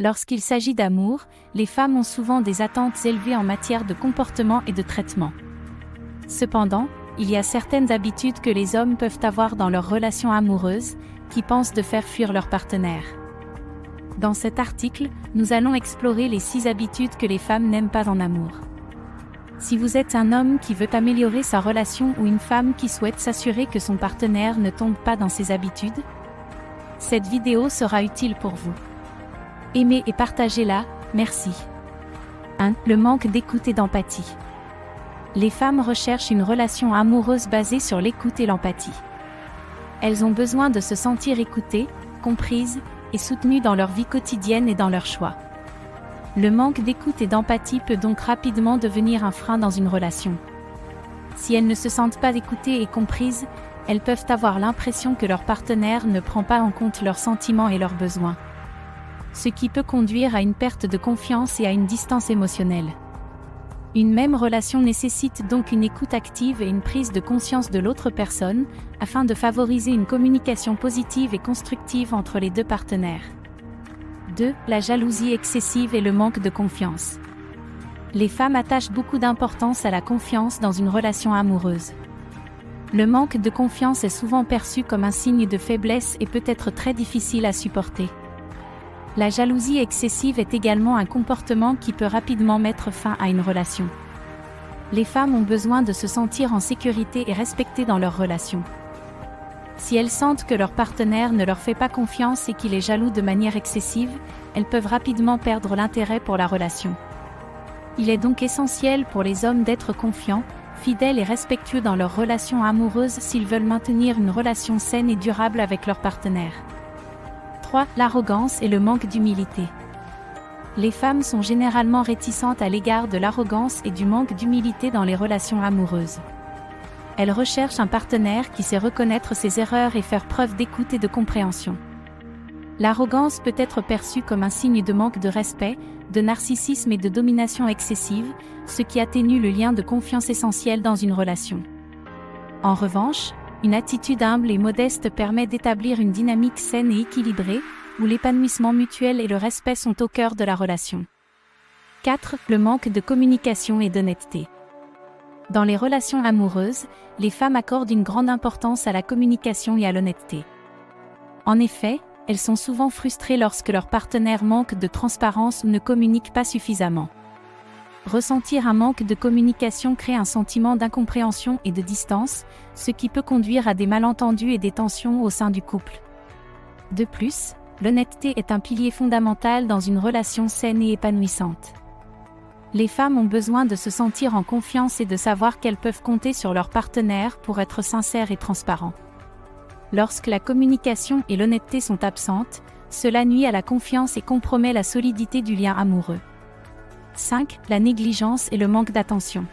Lorsqu'il s'agit d'amour, les femmes ont souvent des attentes élevées en matière de comportement et de traitement. Cependant, il y a certaines habitudes que les hommes peuvent avoir dans leurs relations amoureuses, qui pensent de faire fuir leur partenaire. Dans cet article, nous allons explorer les 6 habitudes que les femmes n'aiment pas en amour. Si vous êtes un homme qui veut améliorer sa relation ou une femme qui souhaite s'assurer que son partenaire ne tombe pas dans ses habitudes, cette vidéo sera utile pour vous. Aimez et partagez-la, merci. 1. Le manque d'écoute et d'empathie. Les femmes recherchent une relation amoureuse basée sur l'écoute et l'empathie. Elles ont besoin de se sentir écoutées, comprises et soutenues dans leur vie quotidienne et dans leurs choix. Le manque d'écoute et d'empathie peut donc rapidement devenir un frein dans une relation. Si elles ne se sentent pas écoutées et comprises, elles peuvent avoir l'impression que leur partenaire ne prend pas en compte leurs sentiments et leurs besoins. Ce qui peut conduire à une perte de confiance et à une distance émotionnelle. Une même relation nécessite donc une écoute active et une prise de conscience de l'autre personne, afin de favoriser une communication positive et constructive entre les deux partenaires. 2. La jalousie excessive et le manque de confiance. Les femmes attachent beaucoup d'importance à la confiance dans une relation amoureuse. Le manque de confiance est souvent perçu comme un signe de faiblesse et peut être très difficile à supporter. La jalousie excessive est également un comportement qui peut rapidement mettre fin à une relation. Les femmes ont besoin de se sentir en sécurité et respectées dans leur relation. Si elles sentent que leur partenaire ne leur fait pas confiance et qu'il est jaloux de manière excessive, elles peuvent rapidement perdre l'intérêt pour la relation. Il est donc essentiel pour les hommes d'être confiants, fidèles et respectueux dans leur relation amoureuse s'ils veulent maintenir une relation saine et durable avec leur partenaire. 3. L'arrogance et le manque d'humilité. Les femmes sont généralement réticentes à l'égard de l'arrogance et du manque d'humilité dans les relations amoureuses. Elles recherchent un partenaire qui sait reconnaître ses erreurs et faire preuve d'écoute et de compréhension. L'arrogance peut être perçue comme un signe de manque de respect, de narcissisme et de domination excessive, ce qui atténue le lien de confiance essentiel dans une relation. En revanche, une attitude humble et modeste permet d'établir une dynamique saine et équilibrée, où l'épanouissement mutuel et le respect sont au cœur de la relation. 4. Le manque de communication et d'honnêteté. Dans les relations amoureuses, les femmes accordent une grande importance à la communication et à l'honnêteté. En effet, elles sont souvent frustrées lorsque leur partenaire manque de transparence ou ne communique pas suffisamment. Ressentir un manque de communication crée un sentiment d'incompréhension et de distance, ce qui peut conduire à des malentendus et des tensions au sein du couple. De plus, l'honnêteté est un pilier fondamental dans une relation saine et épanouissante. Les femmes ont besoin de se sentir en confiance et de savoir qu'elles peuvent compter sur leur partenaire pour être sincères et transparents. Lorsque la communication et l'honnêteté sont absentes, cela nuit à la confiance et compromet la solidité du lien amoureux. 5. La négligence et le manque d'attention.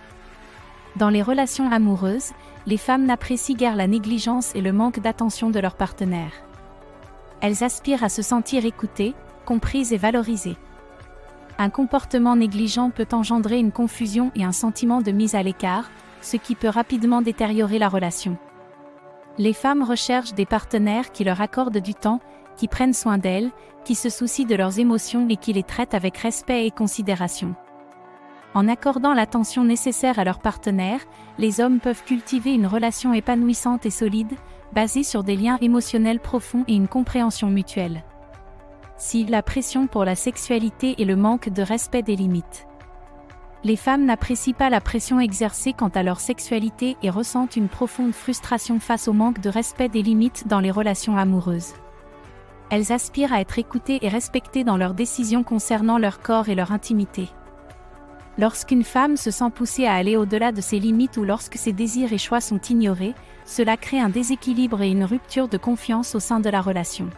Dans les relations amoureuses, les femmes n'apprécient guère la négligence et le manque d'attention de leur partenaire. Elles aspirent à se sentir écoutées, comprises et valorisées. Un comportement négligent peut engendrer une confusion et un sentiment de mise à l'écart, ce qui peut rapidement détériorer la relation. Les femmes recherchent des partenaires qui leur accordent du temps, qui prennent soin d'elles, qui se soucient de leurs émotions et qui les traitent avec respect et considération. En accordant l'attention nécessaire à leur partenaire, les hommes peuvent cultiver une relation épanouissante et solide, basée sur des liens émotionnels profonds et une compréhension mutuelle. Si la pression pour la sexualité et le manque de respect des limites. Les femmes n'apprécient pas la pression exercée quant à leur sexualité et ressentent une profonde frustration face au manque de respect des limites dans les relations amoureuses. Elles aspirent à être écoutées et respectées dans leurs décisions concernant leur corps et leur intimité. Lorsqu'une femme se sent poussée à aller au-delà de ses limites ou lorsque ses désirs et choix sont ignorés, cela crée un déséquilibre et une rupture de confiance au sein de la relation.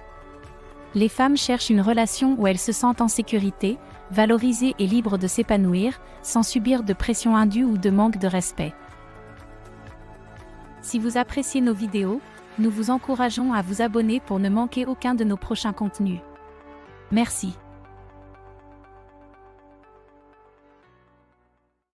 Les femmes cherchent une relation où elles se sentent en sécurité, valorisées et libres de s'épanouir, sans subir de pression indue ou de manque de respect. Si vous appréciez nos vidéos, nous vous encourageons à vous abonner pour ne manquer aucun de nos prochains contenus. Merci.